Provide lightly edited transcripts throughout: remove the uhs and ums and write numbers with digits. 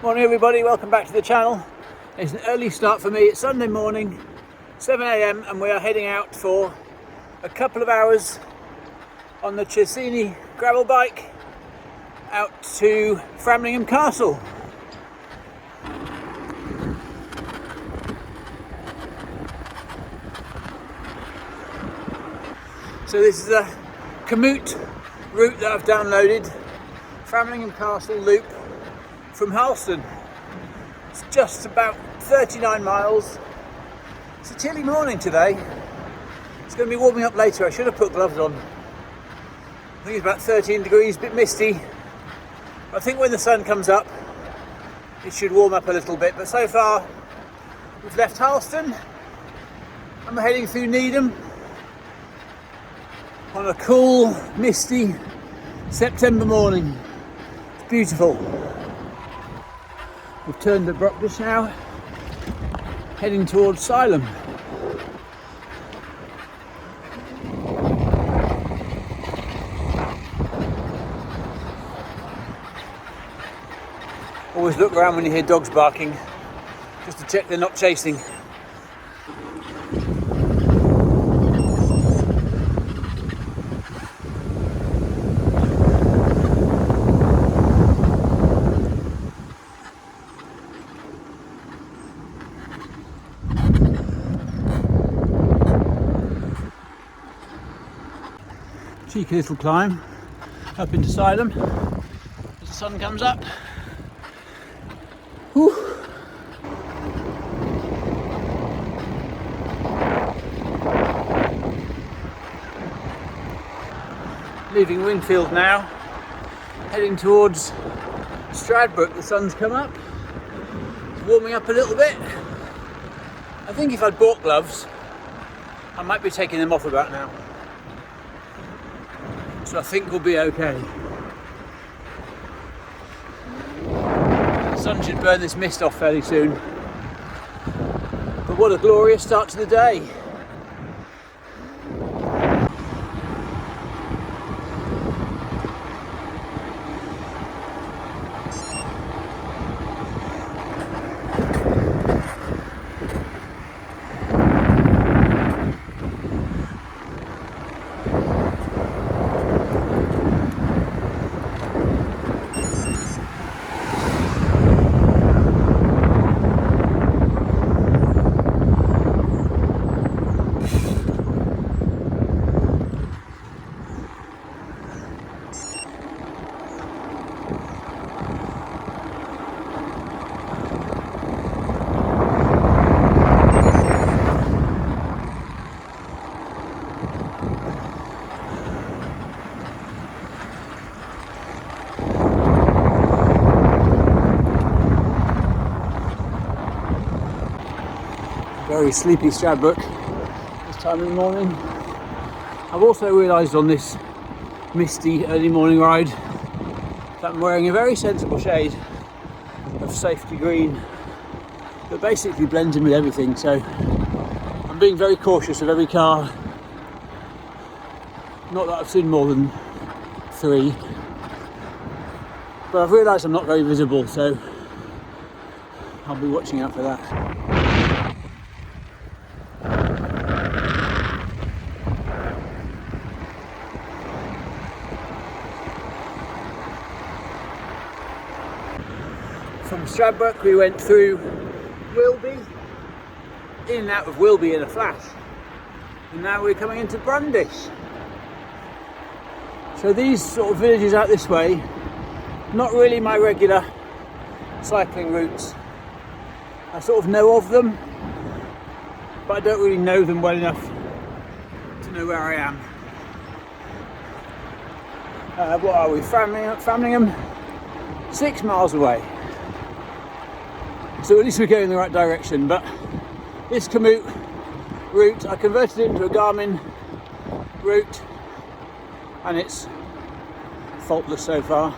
Morning everybody, welcome back to the channel. It's an early start for me. It's Sunday morning, 7 AM, and we are heading out for a couple of hours on the Chesini Gravel Bike out to Framlingham Castle. So this is a Komoot route that I've downloaded, Framlingham Castle loop from Harleston. It's just about 39 miles. It's a chilly morning today. It's going to be warming up later. I should have put gloves on. I think it's about 13 degrees, a bit misty. I think when the sun comes up it should warm up a little bit, but so far we've left Harleston and we're heading through Needham on a cool, misty September morning. It's beautiful. We've turned abruptly now, heading towards Salem. Always look around when you hear dogs barking, just to check they're not chasing. Cheeky little climb up into Salem as the sun comes up. Whew. Leaving Winfield now, heading towards Stradbroke. The sun's come up, it's warming up a little bit. I think if I'd bought gloves I might be taking them off about now. So I think we'll be okay. The sun should burn this mist off fairly soon. But what a glorious start to the day. Very sleepy Stradbroke this time in the morning. I've also realised on this misty early morning ride that I'm wearing a very sensible shade of safety green that basically blends in with everything, so I'm being very cautious of every car. Not that I've seen more than 3, but I've realised I'm not very visible, so I'll be watching out for that. From Stradbroke we went through Wilby, in and out of Wilby in a flash, and now we're coming into Brundish. So these sort of villages out this way, not really my regular cycling routes. I sort of know of them, but I don't really know them well enough to know where I am. What are we, Framlingham? 6 miles away. So at least we're going in the right direction, but this Komoot route, I converted it into a Garmin route and it's faultless so far.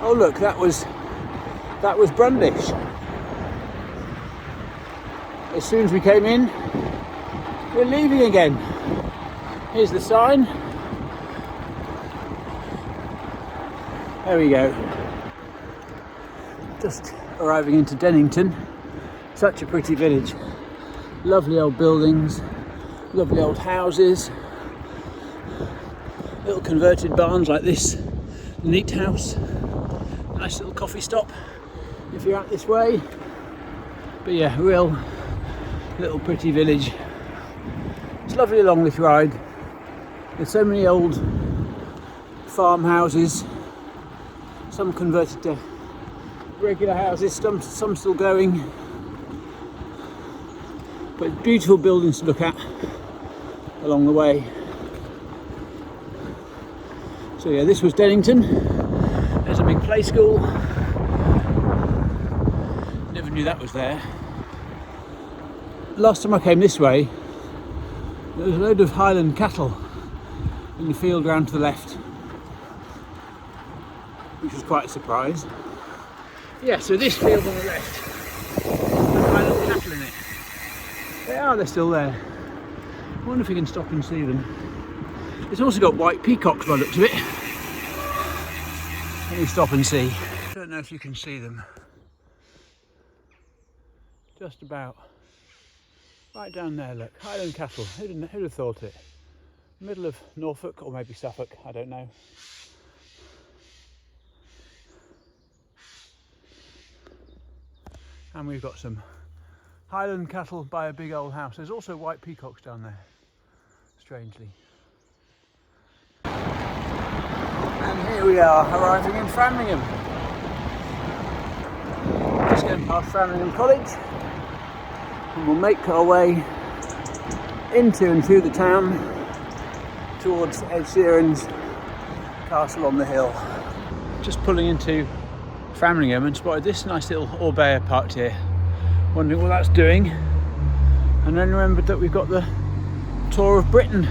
Oh look, that was Brundish. As soon as we came in, we're leaving again. Here's the sign. There we go. Just arriving into Dennington. Such a pretty village. Lovely old buildings, lovely old houses, little converted barns like this, neat house, nice little coffee stop if you're out this way. But yeah, real little pretty village. It's lovely along this ride. There's so many old farmhouses, some converted to regular houses, some still going. But beautiful buildings to look at along the way. So yeah, this was Dennington. There's a big play school. Never knew that was there. Last time I came this way, there was a load of Highland cattle in the field round to the left, which was quite a surprise. Yeah, so this field on the left has Highland cattle in it. They're still there. I wonder if we can stop and see them. It's also got white peacocks by the looks of it. Let me stop and see. I don't know if you can see them. Just about. Right down there, look. Highland cattle. Who'd have thought it? Middle of Norfolk, or maybe Suffolk, I don't know. And we've got some Highland cattle by a big old house. There's also white peacocks down there, strangely. And here we are, arriving in Framlingham. Just going past Framlingham College, and we'll make our way into and through the town towards Ed Sheeran's castle on the hill. Just pulling into Framlingham and spotted this nice little Orbea parked here. Wondering what that's doing, and then remembered that we've got the Tour of Britain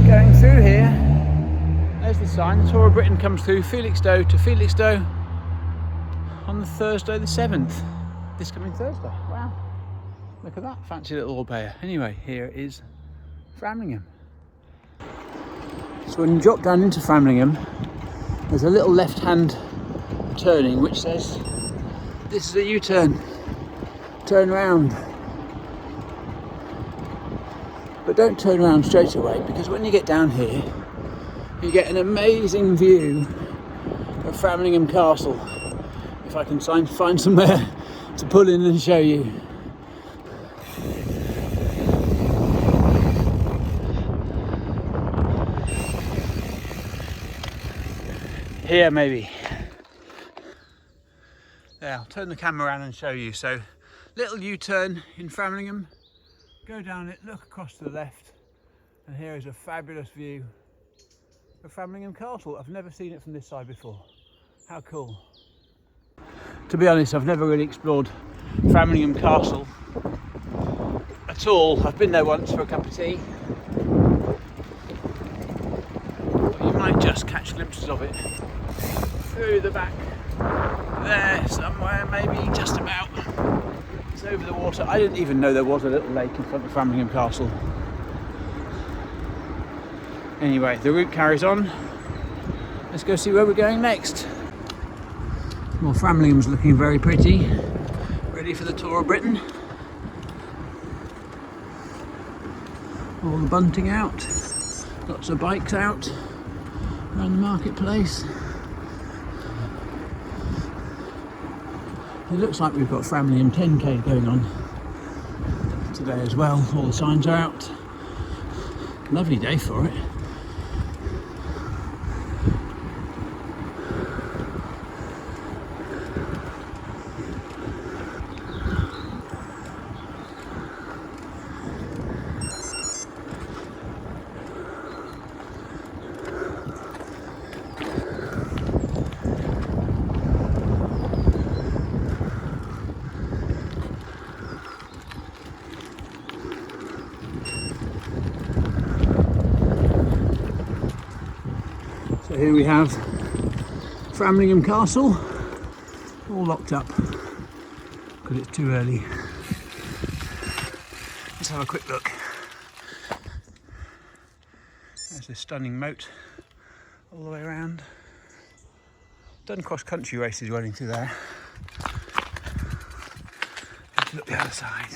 going through here. There's the sign, the Tour of Britain comes through Felixstowe to Felixstowe on the Thursday the 7th, this coming Thursday. Wow, look at that fancy little Orbea. Anyway, here is Framlingham. So when you drop down into Framlingham, there's a little left-hand turning which says this is a U-turn. Turn round, but don't turn around straight away, because when you get down here you get an amazing view of Framlingham Castle. If I can find somewhere to pull in and show you. Here maybe. There, I'll turn the camera around and show you. So little U-turn in Framlingham, go down it, look across to the left, and here is a fabulous view of Framlingham Castle. I've never seen it from this side before. How cool. To be honest, I've never really explored Framlingham Castle at all. I've been there once for a cup of tea, but you might just catch glimpses of it through the back there somewhere, maybe just about. It's over the water. I didn't even know there was a little lake in front of Framlingham Castle. Anyway, the route carries on. Let's go see where we're going next. Well, Framlingham's looking very pretty. Ready for the Tour of Britain. All the bunting out. Lots of bikes out around the marketplace. It looks like we've got Framlingham 10k going on today as well. All the signs are out. Lovely day for it. So here we have Framlingham Castle, all locked up because it's too early. Let's have a quick look. There's this stunning moat all the way around. Done cross-country races running through there. Let's look the other side.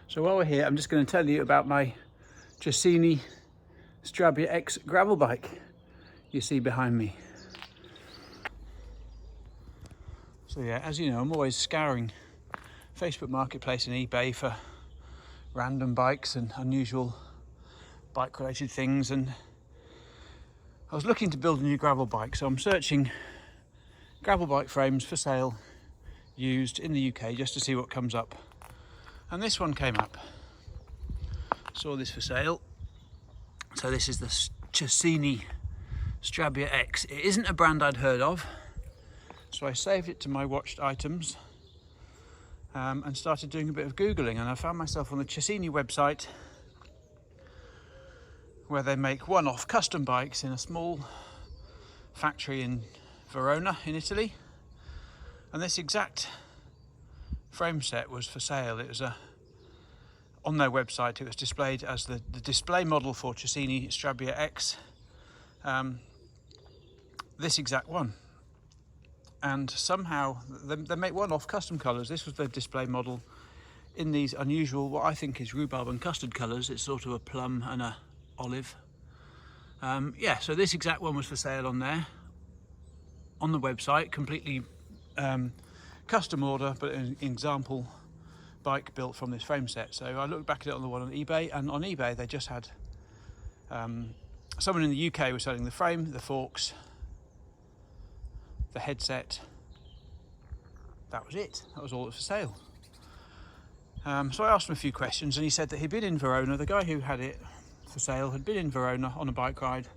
So while we're here, I'm just going to tell you about my Chesini Gravel X gravel bike you see behind me. So yeah, as you know, I'm always scouring Facebook Marketplace and eBay for random bikes and unusual bike related things, and I was looking to build a new gravel bike, so I'm searching gravel bike frames for sale used in the UK just to see what comes up, and this one came up. Saw this for sale. So this is the Chesini Gravel X. It isn't a brand I'd heard of, so I saved it to my watched items and started doing a bit of Googling, and I found myself on the Chesini website, where they make one-off custom bikes in a small factory in Verona in Italy. And this exact frame set was for sale. It was on their website, it was displayed as the display model for Chesini Gravel X, this exact one. And somehow they make one-off custom colours. This was the display model in these unusual, what I think is rhubarb and custard colours. It's sort of a plum and a olive. Yeah, so this exact one was for sale on there, on the website, completely custom order, but an example bike built from this frame set. So I looked back at it on the one on eBay, and on eBay they just had someone in the UK was selling the frame, the forks, the headset. That was it. That was all that was for sale. So I asked him a few questions, and he said that he'd been in Verona. The guy who had it for sale had been in Verona on a bike ride.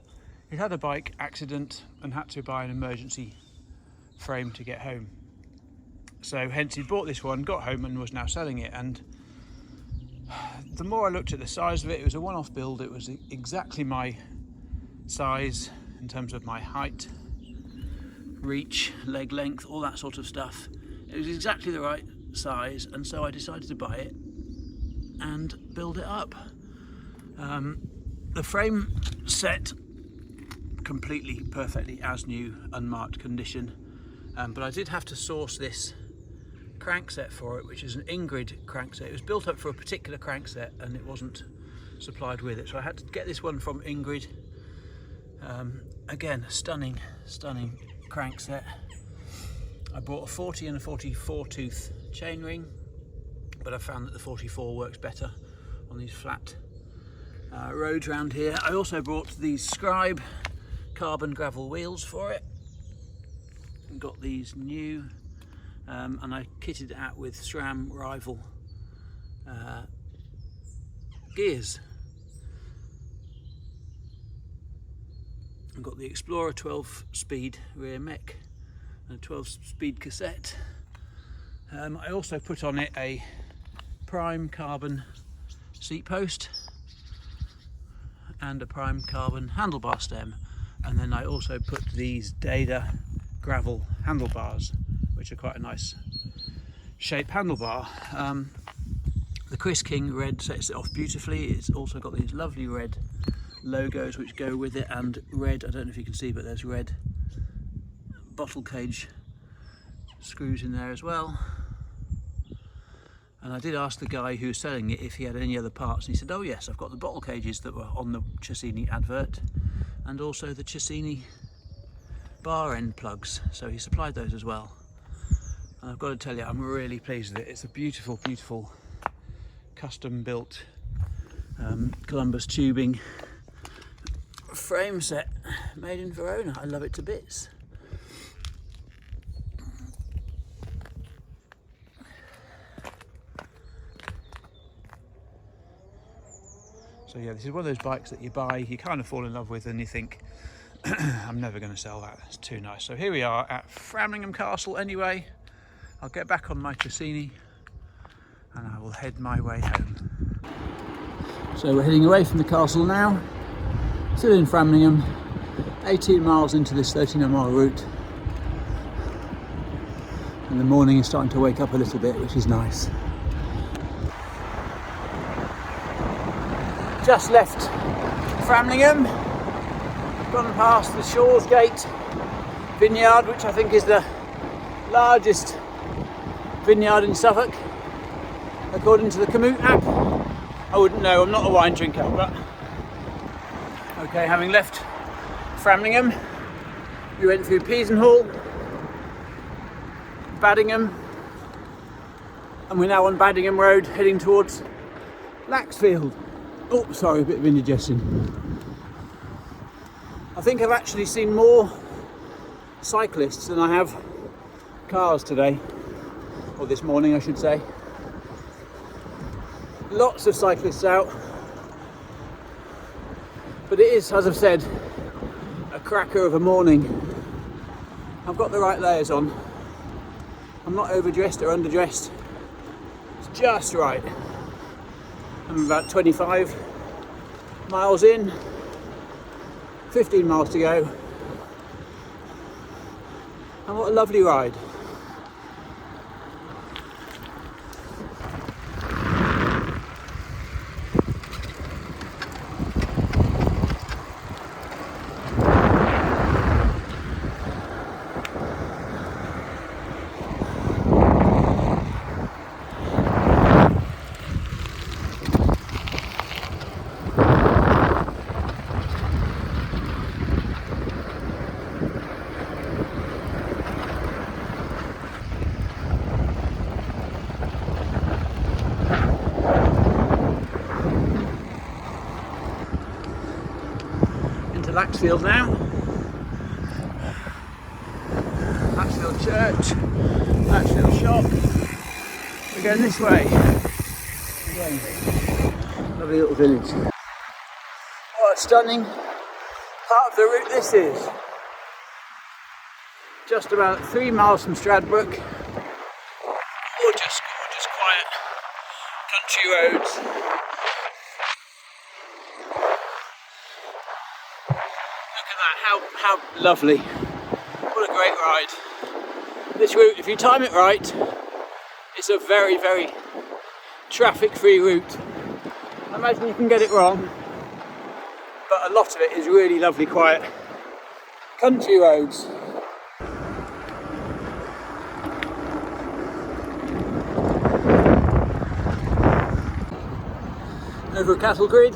He'd had a bike accident and had to buy an emergency frame to get home. So hence he bought this one, got home, and was now selling it. And the more I looked at the size of it, it was a one-off build. It was exactly my size in terms of my height, reach, leg length, all that sort of stuff. It was exactly the right size, and so I decided to buy it and build it up. The frame set completely perfectly as new, unmarked condition, but I did have to source this crankset for it, which is an Ingrid crankset. It was built up for a particular crankset and it wasn't supplied with it, so I had to get this one from Ingrid. Again, stunning crankset. I bought a 40 and a 44 tooth chainring, but I found that the 44 works better on these flat roads around here. I also bought these Scribe carbon gravel wheels for it. Got these new, and I kitted it out with SRAM Rival gears. I've got the Explorer 12 speed rear mech and a 12 speed cassette. I also put on it a Prime carbon seat post and a Prime carbon handlebar stem, and then I also put these Dada gravel handlebars, which are quite a nice shaped handlebar. The Chris King red sets it off beautifully. It's also got these lovely red logos which go with it, and red, I don't know if you can see, but there's red bottle cage screws in there as well. And I did ask the guy who was selling it if he had any other parts, and he said, oh yes, I've got the bottle cages that were on the Chesini advert, and also the Chesini bar end plugs, so he supplied those as well. And I've got to tell you, I'm really pleased with it. It's a beautiful, beautiful custom built Columbus tubing frame set made in Verona. I love it to bits. So yeah, this is one of those bikes that you buy, you kind of fall in love with, and you think, I'm never going to sell that, it's too nice. So here we are at Framlingham Castle anyway. I'll get back on my Chesini and I will head my way home. So we're heading away from the castle now, still in Framlingham, 18 miles into this 39-mile route. And the morning is starting to wake up a little bit, which is nice. Just left Framlingham, Gone past the Shaw's Gate vineyard, which I think is the largest vineyard in Suffolk, according to the Komoot app. I wouldn't know, I'm not a wine drinker, but okay, having left Framlingham, we went through Peasenhall, Baddingham, and we're now on Baddingham Road heading towards Laxfield. Oh, sorry, a bit of indigestion. I think I've actually seen more cyclists than I have cars today, or this morning I should say. Lots of cyclists out, but it is, as I've said, a cracker of a morning. I've got the right layers on. I'm not overdressed or underdressed. It's just right. I'm about 25 miles in, 15 miles to go. And what a lovely ride. Laxfield now. Laxfield Church, Laxfield Shop. We're going this way. Again, lovely little village. What a stunning part of the route this is. Just about 3 miles from Stradbroke. Gorgeous, gorgeous, quiet country roads. How lovely. What a great ride. This route, if you time it right, it's a very, very traffic-free route. I imagine you can get it wrong, but a lot of it is really lovely, quiet country roads. Over a cattle grid.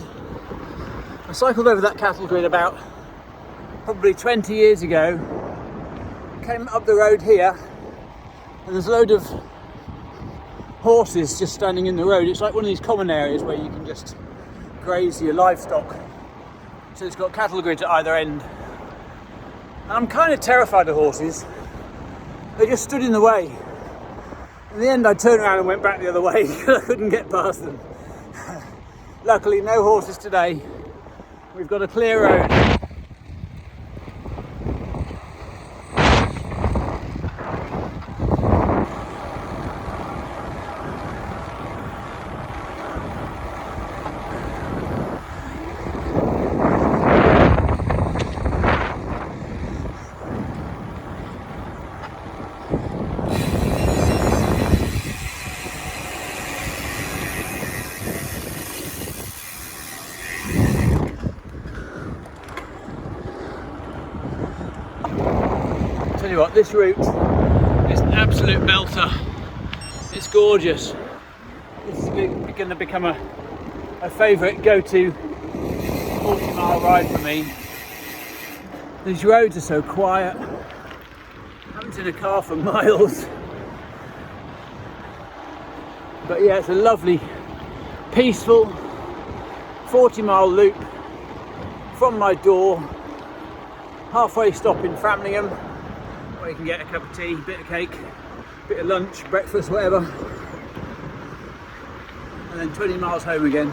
I cycled over that cattle grid about probably 20 years ago, came up the road here and there's a load of horses just standing in the road. It's like one of these common areas where you can just graze your livestock. So it's got cattle grids at either end. And I'm kind of terrified of horses. They just stood in the way. In the end I turned around and went back the other way because I couldn't get past them. Luckily no horses today. We've got a clear road. Tell you what, this route is an absolute belter. It's gorgeous. This is going to become a favourite go-to 40-mile ride for me. These roads are so quiet. I haven't seen a car for miles. But yeah, it's a lovely, peaceful 40-mile loop from my door. Halfway stop in Framlingham, where you can get a cup of tea, bit of cake, bit of lunch, breakfast, whatever. And then 20 miles home again.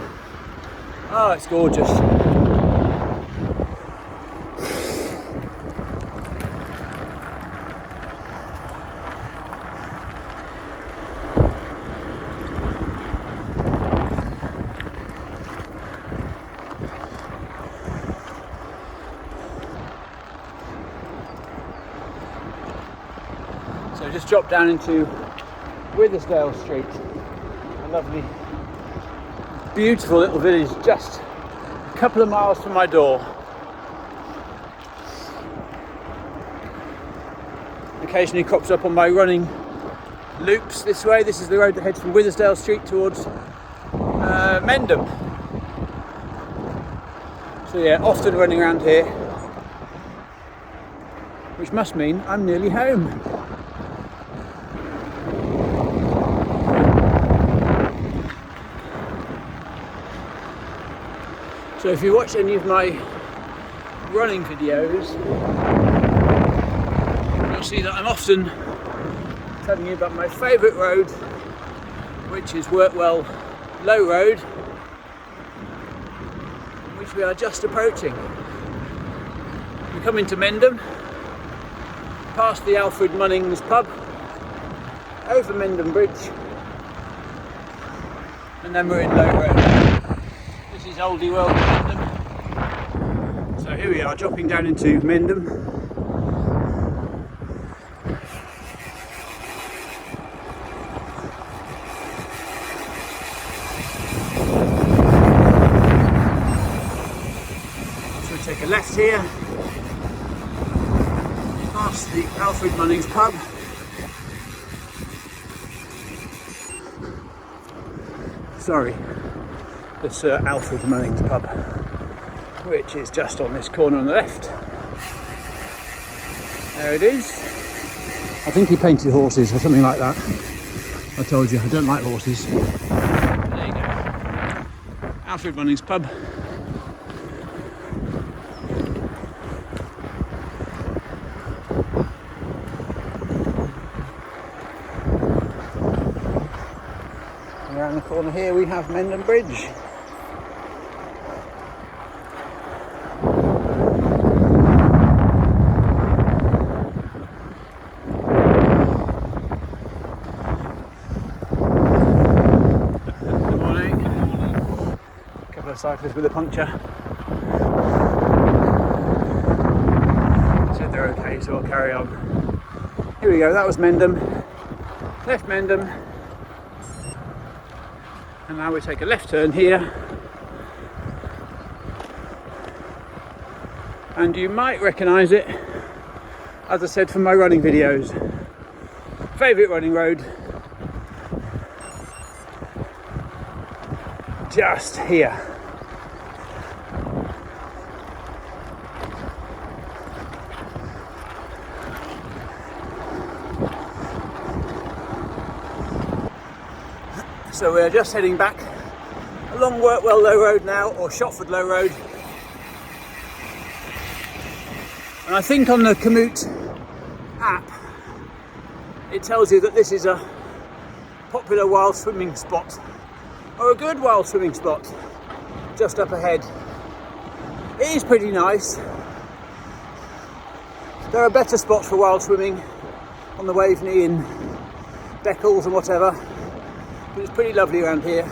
Oh, it's gorgeous. So just dropped down into Withersdale Street, a lovely, beautiful little village just a couple of miles from my door. occasionally crops up on my running loops this way. This is the road that heads from Withersdale Street towards Mendham. So yeah, often running around here, which must mean I'm nearly home. So if you watch any of my running videos, you'll see that I'm often telling you about my favourite road, which is Workwell Low Road, which we are just approaching. We come into Mendham, past the Alfred Munnings pub, over Mendham Bridge, and then we're in Low Road. This is Oldie World Mendham. So here we are, dropping down into Mendham. So we take a left here, past the Alfred Munnings pub. Sorry, it's Alfred Munnings pub, which is just on this corner on the left. There it is. I think he painted horses or something like that. I told you I don't like horses. There you go. Alfred Munnings pub. Around the corner here we have Mendham Bridge. Good morning. A couple of cyclists with a puncture. Said they're okay, so I'll carry on. Here we go, that was Mendham. Left Mendham. And now we take a left turn here, and you might recognise it, as I said, from my running videos. Favourite running road, just here. So we're just heading back along Workwell Low Road now, or Shotford Low Road. And I think on the Komoot app, it tells you that this is a popular wild swimming spot, or a good wild swimming spot, just up ahead. It is pretty nice. There are better spots for wild swimming on the Waveney and Beccles and whatever. But it's pretty lovely around here.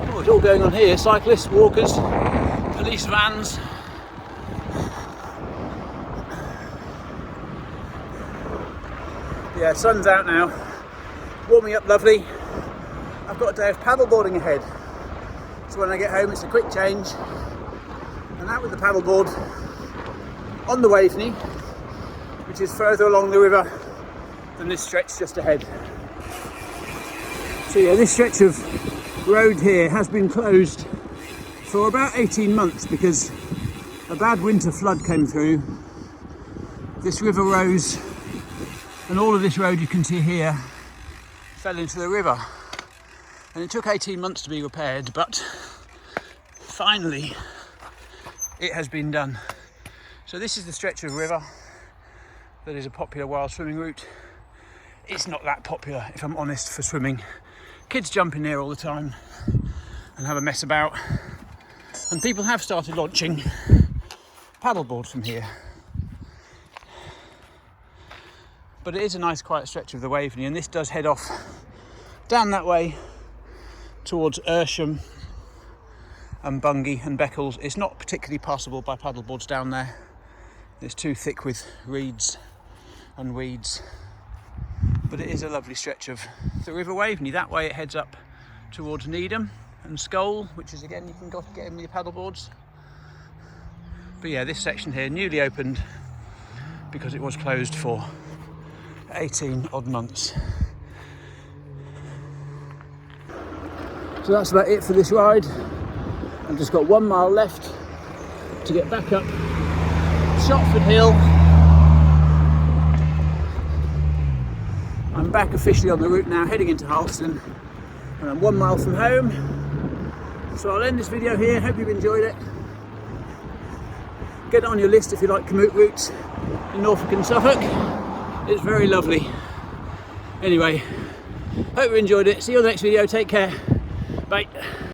Oh, it's all going on here. Cyclists, walkers, police vans. Yeah, sun's out now. Warming up lovely. I've got a day of paddleboarding ahead. So when I get home it's a quick change. And out with the paddleboard on the Waveney, which is further along the river than this stretch just ahead. So yeah, this stretch of road here has been closed for about 18 months because a bad winter flood came through. This river rose and all of this road you can see here fell into the river, and it took 18 months to be repaired, but finally it has been done. So this is the stretch of river that is a popular wild swimming route. It's not that popular, if I'm honest, for swimming. Kids jump in there all the time and have a mess about. And people have started launching paddleboards from here. But it is a nice quiet stretch of the Waveney, and this does head off down that way towards Ersham and Bungay and Beccles. It's not particularly passable by paddleboards down there. It's too thick with reeds and weeds, but it is a lovely stretch of the River Waveney. That way it heads up towards Needham, and Skull, which is again you can go get in with your paddle boards. But yeah, this section here newly opened because it was closed for 18 odd months. So that's about it for this ride. I've just got 1 mile left to get back up Shotford Hill. I'm back officially on the route now, heading into Harleston, and I'm 1 mile from home. So I'll end this video here. Hope you've enjoyed it. Get it on your list if you like Komoot routes in Norfolk and Suffolk. It's very lovely. Anyway, hope you enjoyed it. See you on the next video. Take care. Bye.